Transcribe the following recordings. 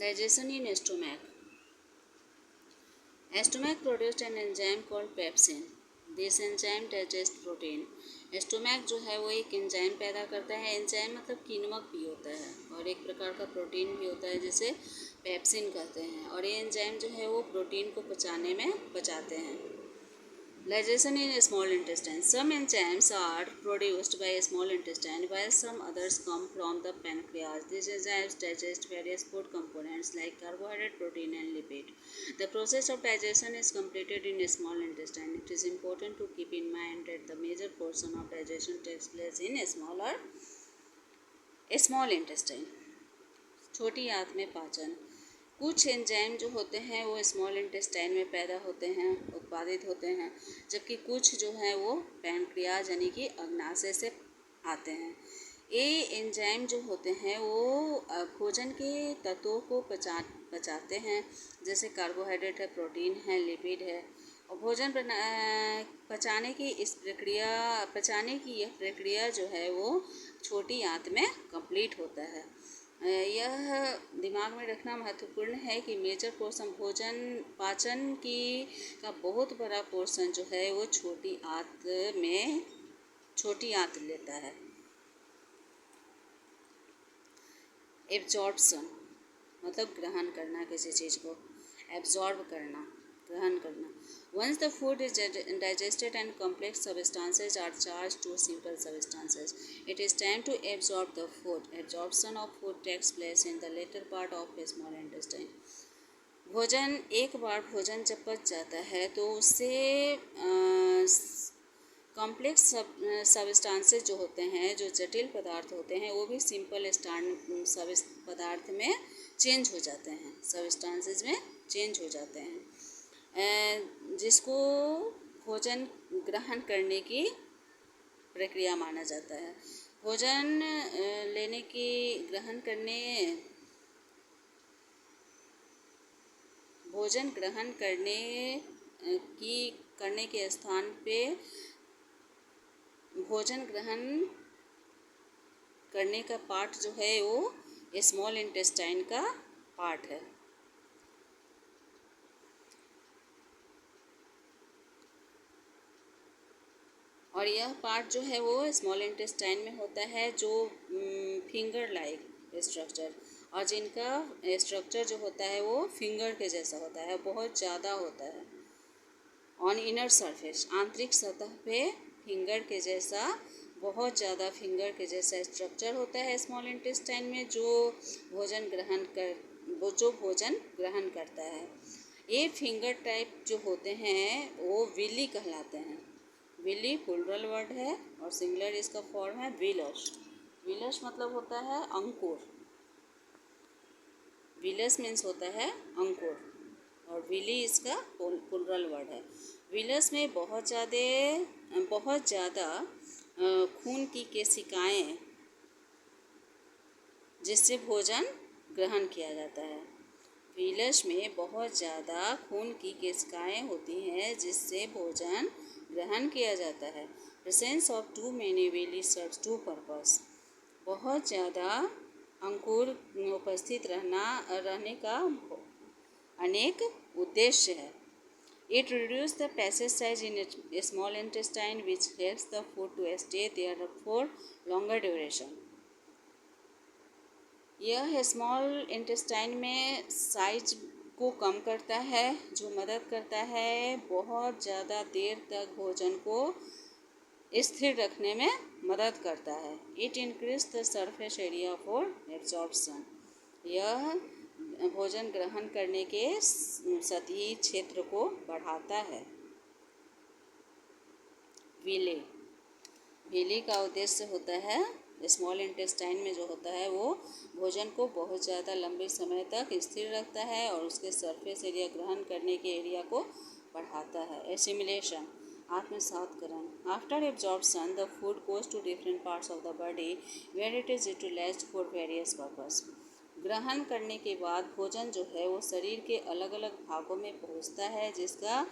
Digestion in stomach. Stomach produced an enzyme called pepsin. This enzyme digests protein. Stomach जो है वो एक enzyme पैदा करता है. एंजाइम मतलब कीनमक भी होता है और एक प्रकार का प्रोटीन भी होता है जिसे पेप्सिन कहते हैं. और ये एंजाइम जो है वो प्रोटीन को पचाते हैं. Digestion in small intestine. Some enzymes are produced by small intestine while some others come from the pancreas. These enzymes digest various food components like carbohydrate, protein and lipid. The process of digestion is completed in small intestine. It is important to keep in mind that the major portion of digestion takes place in small intestine. छोटी आंत में पाचन. कुछ enzyme जो होते हैं वो small intestine में पैदा होते हैं, उत्पादित होते हैं, जबकि कुछ जो है वो पैनक्रियाज यानी कि अग्नाशय से आते हैं. ये एंजाइम जो होते हैं वो भोजन के तत्वों को पचाते हैं, जैसे कार्बोहाइड्रेट है, प्रोटीन है, लिपिड है. और भोजन पचाने की यह प्रक्रिया जो है वो छोटी आंत में कंप्लीट होता है. यह दिमाग में रखना महत्वपूर्ण है कि मेजर पोर्शन पाचन का बहुत बड़ा पोर्शन जो है वो छोटी आंत लेता है. एब्जॉर्प्शन मतलब ग्रहण करना, किसी चीज़ को एब्जॉर्ब करना, ग्रहण करना. Once the food is digested and complex substances are charged to simple substances, it is time to absorb the food. Absorption of food takes place in the later part of the small intestine. एक बार भोजन जब पच जाता है तो उससे complex substances जो होते हैं, जो जटिल पदार्थ होते हैं, वो भी सिंपल पदार्थ में चेंज हो जाते हैं, सबस्टांसेस में चेंज हो जाते हैं, जिसको भोजन ग्रहण करने की प्रक्रिया माना जाता है. भोजन ग्रहण करने के स्थान पे भोजन ग्रहण करने का पार्ट जो है वो स्मॉल इंटेस्टाइन का पार्ट है. और यह पार्ट जो है वो स्मॉल इंटेस्टाइन में होता है, जो फिंगर लाइक स्ट्रक्चर, और जिनका स्ट्रक्चर जो होता है वो फिंगर के जैसा होता है, बहुत ज़्यादा होता है. ऑन इनर सरफेस, आंतरिक सतह पे बहुत ज़्यादा फिंगर के जैसा स्ट्रक्चर होता है स्मॉल इंटेस्टाइन में, जो भोजन ग्रहण करता है. ये फिंगर टाइप जो होते हैं वो विली कहलाते हैं. विली प्लूरल वर्ड है और सिंगुलर इसका फॉर्म है विलस. विलस मतलब होता है अंकुर. विलस मीन्स होता है अंकुर और विली इसका प्लूरल वर्ड है. विलस में बहुत ज़्यादा खून की केशिकाएं, जिससे भोजन ग्रहण किया जाता है. विलस में बहुत ज़्यादा खून की केशिकाएं होती हैं जिससे भोजन ग्रहण किया जाता है. Presence of too many villi serves two purpose. बहुत ज़्यादा अंकुर उपस्थित रहने का अनेक उद्देश्य है. It reduces the passage size in a small intestine, which helps the food to stay there for longer duration. यह स्मॉल इंटेस्टाइन में साइज को कम करता है, जो मदद करता है बहुत ज़्यादा देर तक भोजन को स्थिर रखने में मदद करता है. It increases the surface area for absorption. यह भोजन ग्रहण करने के सतही क्षेत्र को बढ़ाता है. विली का उद्देश्य होता है, स्मॉल इंटेस्टाइन में जो होता है वो भोजन को बहुत ज़्यादा लंबे समय तक स्थिर रखता है और उसके सरफेस एरिया, ग्रहण करने के एरिया को बढ़ाता है. एसिमिलेशन, आत्मसात्करण. After absorption the food goes to different parts of the body where it is utilised for various purpose. ग्रहण करने के बाद भोजन जो है वो शरीर के अलग अलग भागों में पहुंचता है, जिसका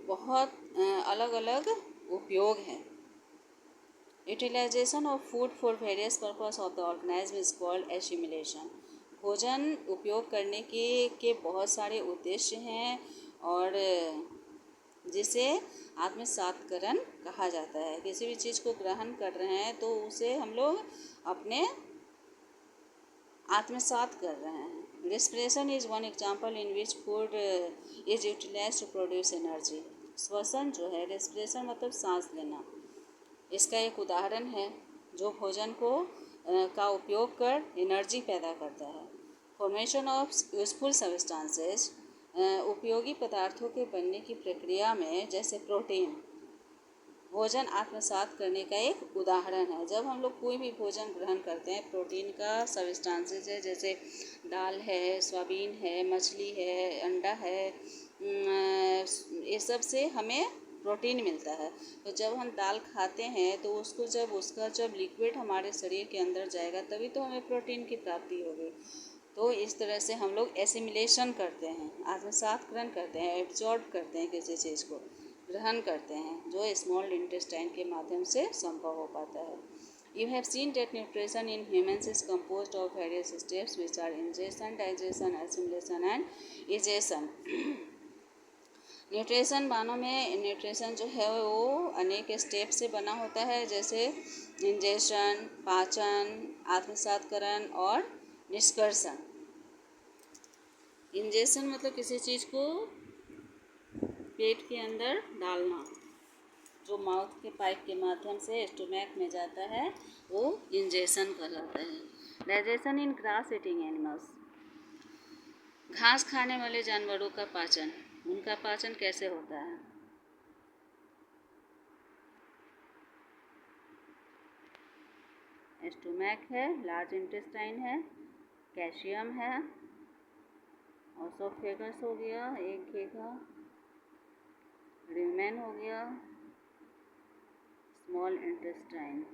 बहुत अलग अलग उपयोग है. Utilization of food for various purpose of the organism is called assimilation. भोजन उपयोग करने के बहुत सारे उद्देश्य हैं और जिसे आत्मसात्करण कहा जाता है। किसी भी चीज़ को ग्रहण कर रहे हैं तो उसे हम लोग अपने आत्मसात कर रहे हैं। Respiration is one example in which food is utilize to produce energy. श्वसन जो है, रेस्पिरेशन मतलब सांस लेना, इसका एक उदाहरण है जो भोजन को का उपयोग कर एनर्जी पैदा करता है। फॉर्मेशन ऑफ यूजफुल सब्सटेंसेस, उपयोगी पदार्थों के बनने की प्रक्रिया में, जैसे प्रोटीन, भोजन आत्मसात करने का एक उदाहरण है। जब हम लोग कोई भी भोजन ग्रहण करते हैं, प्रोटीन का सब्सटेंसेस है, जैसे दाल है, सोयाबीन है, मछली है, अंडा है, ये सब से हमें प्रोटीन मिलता है। तो जब हम दाल खाते हैं तो उसका जब लिक्विड हमारे शरीर के अंदर जाएगा तभी तो हमें प्रोटीन की प्राप्ति होगी। तो इस तरह से हम लोग एसिमिलेशन करते हैं, आत्मसात्करण करते हैं, एब्जॉर्ब करते हैं, किसी चीज़ को ग्रहण करते हैं, जो स्मॉल इंटेस्टाइन के माध्यम से संभव हो पाता है। You have seen that nutrition in humans is composed of various steps which are ingestion, digestion, assimilation and egestion. Nutrition जो है वो अनेक स्टेप से बना होता है, जैसे इंजेशन, पाचन, आत्मसात्करण और निष्कर्षण। इंजेशन मतलब किसी चीज़ को पेट के अंदर डालना, जो माउथ के पाइप के माध्यम से स्टोमैक में जाता है, वो इंजेशन कहलाता है। डाइजेशन इन ग्रास ईटिंग एनिमल्स, घास खाने वाले जानवरों का पाचन, उनका पाचन कैसे होता है? स्टोमैक है, लार्ज इंटेस्टाइन है, कैल्शियम है, ऑसोफेगस हो गया, एक घेगा, रुमेन हो गया, small intestine.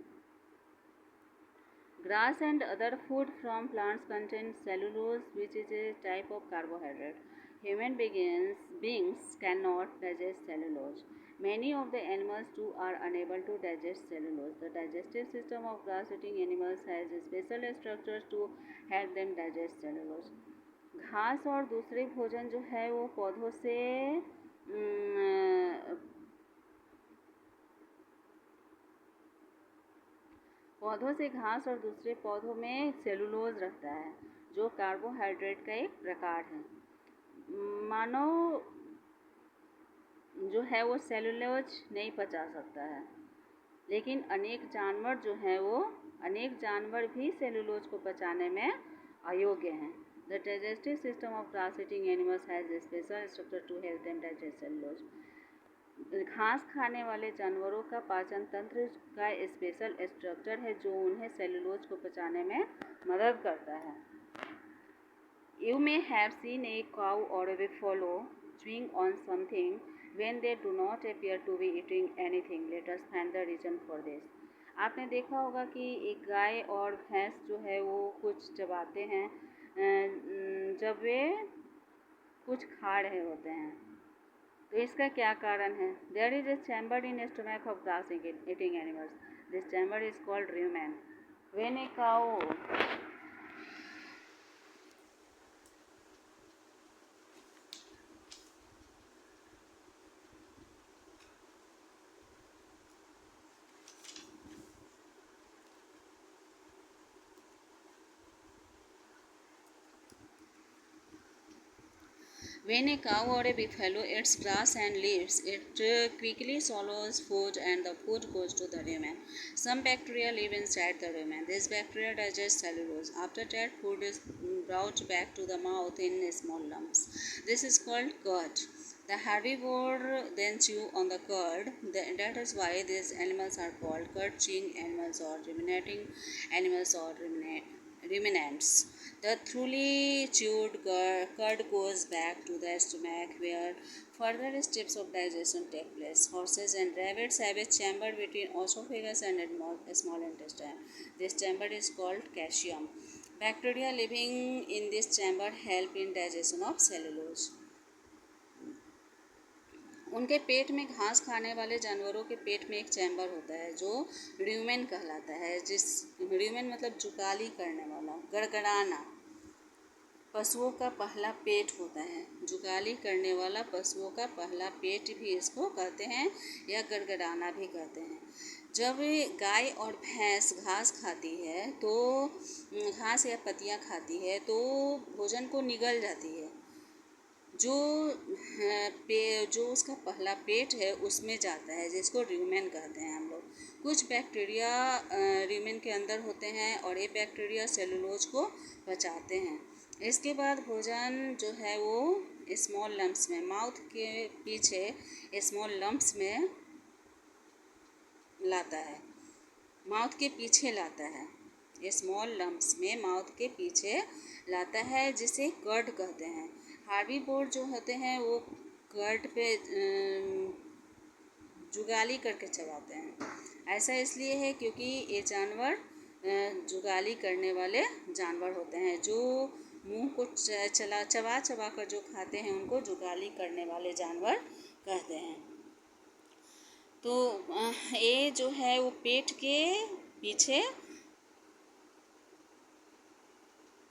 Grass and other food from plants contain cellulose, which is a type of carbohydrate. Human beings cannot digest cellulose. Many of the animals too are unable to digest cellulose. The digestive system of grass-eating animals has special structures to help them digest cellulose. घास और दूसरे भोजन जो है वो पौधों से घास और दूसरे पौधों में सेलुलोज रहता है, जो कार्बोहाइड्रेट का एक प्रकार है। मानव जो है वो सेलुलोज नहीं पचा सकता है, लेकिन अनेक जानवर भी सेलुलोज को पचाने में अयोग्य हैं। The digestive system of grass eating animals has special structure to help them digest cellulose. घास खाने वाले जानवरों का पाचन तंत्र का स्पेशल स्ट्रक्चर है जो उन्हें सेलुलोज को पचाने में मदद करता है। You may have seen a cow or a buffalo chewing on something when they do not appear to be eating anything. Let us find the reason for this. आपने देखा होगा कि एक गाय और भैंस जो है वो कुछ चबाते हैं जब वे कुछ खा रहे होते हैं, तो इसका क्या कारण है? There is a chamber in stomach of grass eating animals. This chamber is called rumen. When a cow When a cow or a buffalo eats grass and leaves, it quickly swallows food and the food goes to the rumen. Some bacteria live inside the rumen. These bacteria digest cellulose. After that, food is brought back to the mouth in small lumps. This is called curd. The herbivore then chew on the curd. That is why these animals are called curd-chewing animals or ruminating animals or ruminants. The thoroughly chewed curd goes back to the stomach where further steps of digestion take place. Horses and rabbits have a chamber between esophagus and small intestine. This chamber is called caecum. Bacteria living in this chamber help in digestion of cellulose. उनके पेट में, घास खाने वाले जानवरों के पेट में एक chamber होता है जो र्यूमेन कहलाता है। जिस र्यूमेन मतलब जुकाली करने वाला, गड़गड़ाना, पशुओं का पहला पेट होता है। जुगाली करने वाला पशुओं का पहला पेट भी इसको कहते हैं या गड़गड़ाना भी कहते हैं। जब गाय और भैंस घास खाती है तो घास या पत्तियाँ खाती है तो भोजन को निगल जाती है। जो जो उसका पहला पेट है उसमें जाता है, जिसको र्यूमेन कहते हैं हम लोग। कुछ बैक्टीरिया र्यूमेन के अंदर होते हैं और ये बैक्टीरिया सेलुलोज को पचाते हैं। इसके बाद भोजन जो है वो स्मॉल लम्प्स में, माउथ के पीछे स्मॉल लम्प्स में लाता है, माउथ के पीछे लाता है, स्मॉल लम्प्स में माउथ के पीछे लाता है, जिसे कर्ड कहते हैं। हार्बीवोर जो होते हैं वो कर्ड पे जुगाली करके चबाते हैं। ऐसा इसलिए है क्योंकि ये जानवर जुगाली करने वाले जानवर होते हैं। जो मुंह को चबा चबा कर जो खाते हैं उनको जुगाली करने वाले जानवर कहते हैं। तो ये जो है वो पेट के पीछे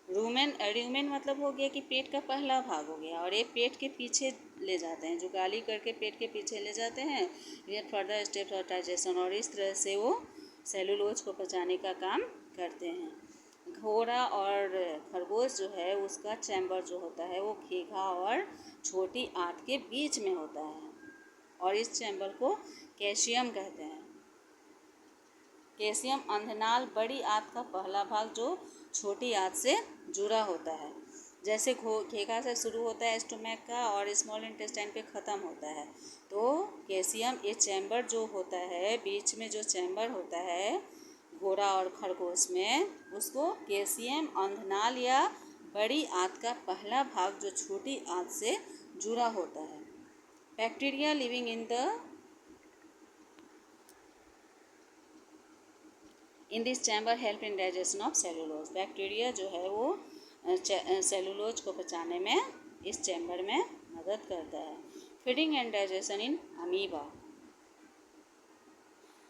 र्यूमेन मतलब हो गया कि पेट का पहला भाग हो गया, और ये पेट के पीछे ले जाते हैं, जुगाली करके पेट के पीछे ले जाते हैं। ये फर्दर स्टेप्स ऑफ डाइजेशन, और इस तरह से वो सेलुलोज को पचाने का काम करते हैं। घोड़ा और खरगोश जो है उसका चैम्बर जो होता है वो घेघा और छोटी आंत के बीच में होता है, और इस चैम्बर को कैशियम कहते हैं। कैशियम अंधनाल बड़ी आंत का पहला भाग जो छोटी आंत से जुड़ा होता है। जैसे घेघा से शुरू होता है स्टोमैक का और स्मॉल इंटेस्टाइन पे ख़त्म होता है। तो कैशियम ये चैम्बर जो होता है, बीच में जो चैम्बर होता है घोड़ा और खरगोश में, उसको कैशियम अंधनाल या बड़ी आंत का पहला भाग जो छोटी आंत से जुड़ा होता है। Bacteria living in this chamber help in digestion of cellulose. Bacteria जो है वो सेलुलोज को पचाने में इस चैम्बर में मदद करता है। Feeding and digestion in amoeba.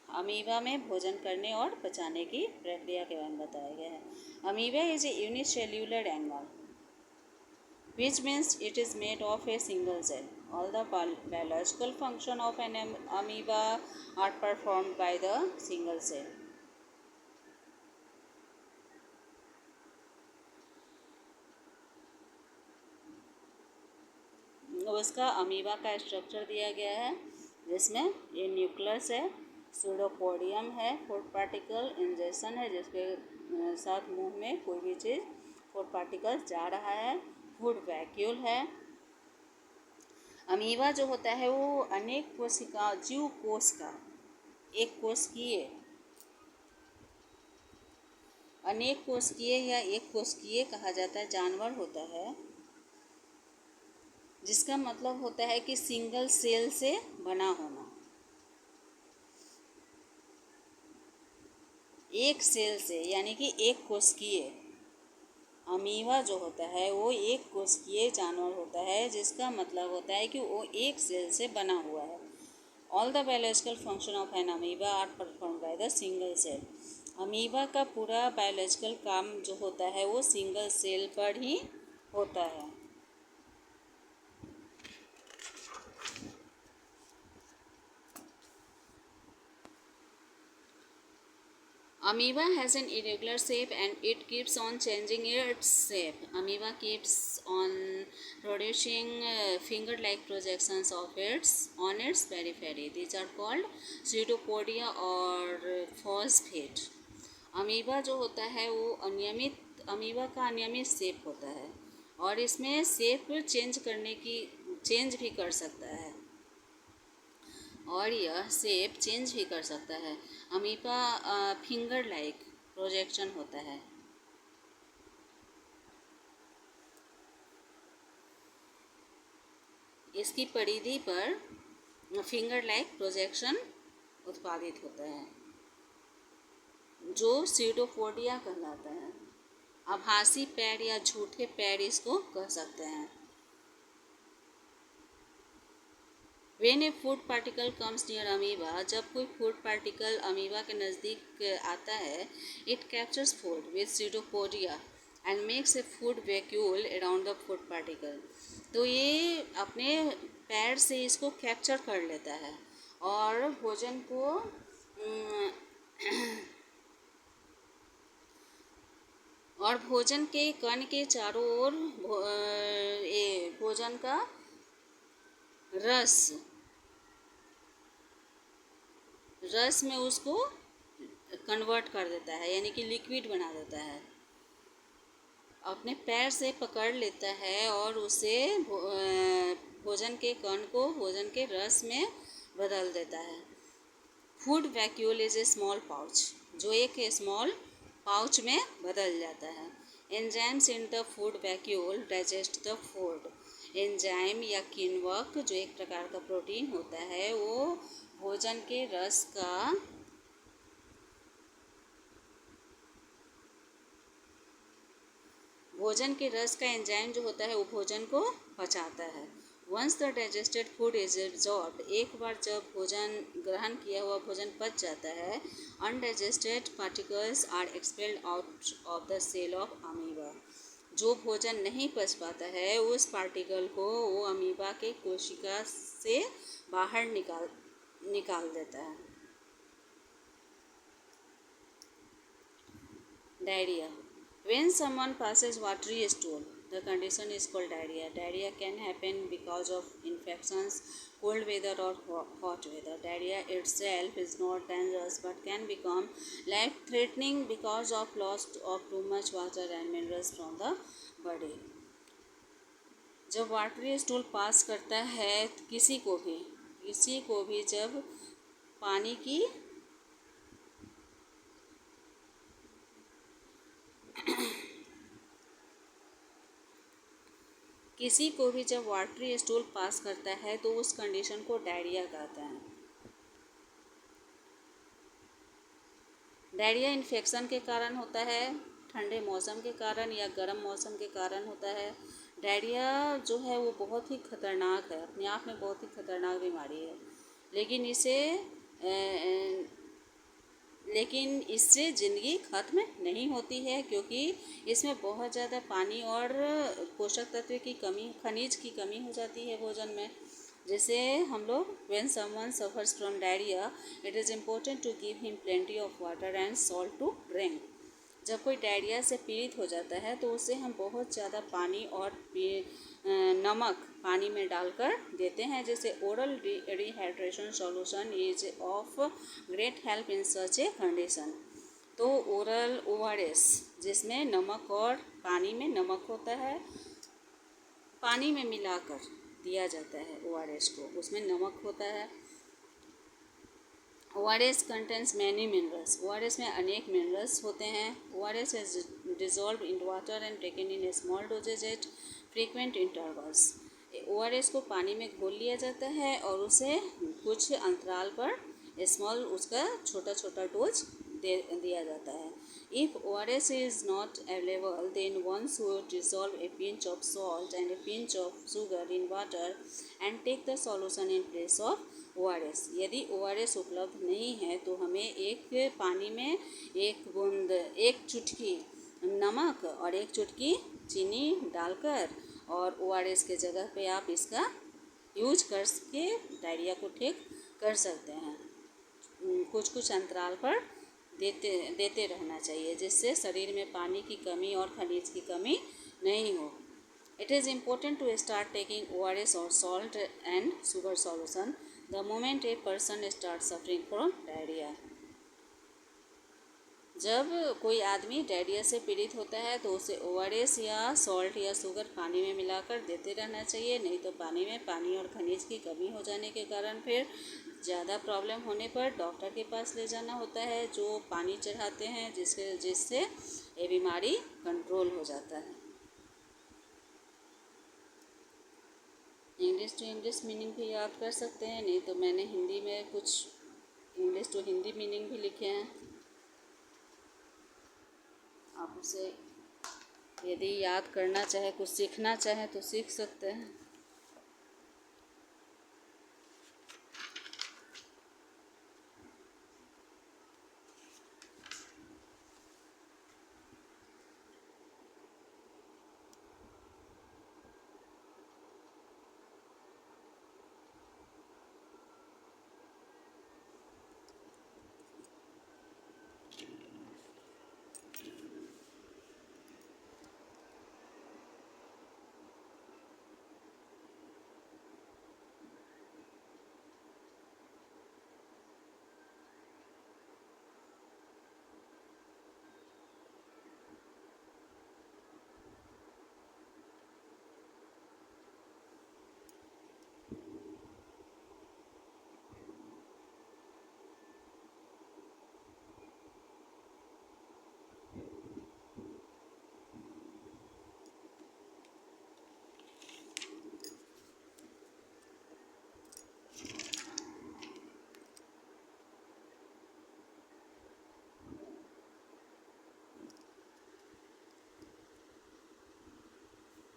Amoeba में भोजन करने और पचाने की प्रक्रिया के बारे में बताया गया है। Amoeba is a unicellular animal which means it is made of a single cell. All the biological function of an amoeba are performed by the single cell. उसका अमीबा का स्ट्रक्चर दिया गया है, जिसमें ये न्यूक्लियस है, सूडोपोडियम है, food particle injection है जिसके साथ मुंह में कोई भी चीज़ फूड पार्टिकल जा रहा है, फूड वैक्यूल है। अमीबा जो होता है वो अनेक कोशिका जीव कोश का एक कोशिकीय, अनेक कोशिकीय या एक कोशिकीय कहा जाता है जानवर होता है, जिसका मतलब होता है कि सिंगल सेल से बना होना। एक सेल से यानी कि एक कोशिकीय। अमीबा जो होता है वो एक कोशिकीय जानवर होता है, जिसका मतलब होता है कि वो एक सेल से बना हुआ है। All the biological function of an amoeba are perform by the single cell. Amoeba का पूरा बायोलॉजिकल काम जो होता है वो सिंगल सेल पर ही होता है। Amoeba has an irregular shape and it keeps on changing its shape. Amoeba keeps on producing finger-like projections of on its periphery. These are called pseudopodia or phosphate. Amoeba जो होता है वो amoeba का अनियमित shape होता है और इसमें शेप चेंज भी कर सकता है और यह शेप चेंज भी कर सकता है। अमीबा फिंगर लाइक प्रोजेक्शन होता है। इसकी परिधि पर फिंगर लाइक प्रोजेक्शन उत्पादित होता है जो सीडोपोडिया कहलाता है। आभासी पैर या झूठे पैर इसको कह सकते हैं। When a food particle comes near amoeba, जब कोई फूड पार्टिकल अमीबा के नज़दीक आता है, it captures food with pseudopodia and makes a food vacuole around the food particle. तो ये अपने पैर से इसको कैप्चर कर लेता है और भोजन को और भोजन के कण के चारों ओर ये भोजन का रस रस में उसको कन्वर्ट कर देता है, यानी कि लिक्विड बना देता है। अपने पैर से पकड़ लेता है और उसे भोजन के कण को भोजन के रस में बदल देता है। Food vacuole is a small pouch, जो एक स्मॉल पाउच में बदल जाता है। Enzymes in the food vacuole digest the food. Enzyme या किण्वक, जो एक प्रकार का प्रोटीन होता है, वो भोजन के रस का एंजाइम जो होता है वो भोजन को पचाता है। Once the digested food is absorbed, एक बार जब भोजन ग्रहण किया हुआ भोजन पच जाता है, undigested particles are expelled out of the cell of amoeba. जो भोजन नहीं पच पाता है उस पार्टिकल को वो अमीबा के कोशिका से बाहर निकाल देता है। Diarrhea. When someone passes watery stool, the condition is called diarrhea. Diarrhea can happen because of infections, cold weather or hot weather. Diarrhea itself is not dangerous but can become life-threatening because of loss of too much water and minerals from the body. जब watery stool pass करता है किसी को भी जब पानी की किसी को भी जब वाटरी स्टूल पास करता है तो उस कंडीशन को डायरिया कहते हैं। डायरिया इन्फेक्शन के कारण होता है, ठंडे मौसम के कारण या गर्म मौसम के कारण होता है। डायरिया जो है वो बहुत ही खतरनाक है, अपने आप में बहुत ही खतरनाक बीमारी है, लेकिन इससे ज़िंदगी ख़त्म नहीं होती है, क्योंकि इसमें बहुत ज़्यादा पानी और पोषक तत्व की कमी, खनिज की कमी हो जाती है भोजन में, जिससे हम लोग when someone suffers from diarrhoea it is important to give him plenty of water and salt to drink. जब कोई डायरिया से पीड़ित हो जाता है तो उसे हम बहुत ज़्यादा पानी और नमक पानी में डालकर देते हैं, जैसे oral rehydration solution is of great help in such a condition. तो ओरल ORS, जिसमें नमक और पानी में नमक होता है, पानी में मिलाकर दिया जाता है ORS को, उसमें नमक होता है। ORS contents many minerals, ORS में अनेक मिनरल्स होते हैं। ORS is dissolve in water and taken in a small dosages at frequent intervals. ORS को पानी में घोल लिया जाता है और उसे कुछ अंतराल पर स्मॉल उसका छोटा छोटा डोज दिया जाता है। If ORS is not available, then one should dissolve a pinch of salt and a pinch of sugar in water and take the solution in place of ORS। यदि ORS उपलब्ध नहीं है तो हमें एक पानी में एक चुटकी नमक और एक चुटकी चीनी डालकर और ORS के जगह पे आप इसका यूज करके डायरिया को ठीक कर सकते हैं। कुछ अंतराल पर देते रहना चाहिए, जिससे शरीर में पानी की कमी और खनिज की कमी नहीं हो। It is important to start taking ORS और salt and sugar solution the moment a person start suffering from diarrhoea. जब कोई आदमी डायरिया से पीड़ित होता है तो उसे ORS या सॉल्ट या शुगर पानी में मिलाकर देते रहना चाहिए, नहीं तो पानी में पानी और खनिज की कमी हो जाने के कारण फिर ज़्यादा प्रॉब्लम होने पर डॉक्टर के पास ले जाना होता है, जो पानी चढ़ाते हैं, जिससे ये बीमारी कंट्रोल हो जाता है। इंग्लिश टू इंग्लिश मीनिंग भी याद कर सकते हैं, नहीं तो मैंने हिंदी में कुछ इंग्लिश टू हिंदी मीनिंग भी लिखे हैं, आप उसे यदि याद करना चाहे, कुछ सीखना चाहें तो सीख सकते हैं।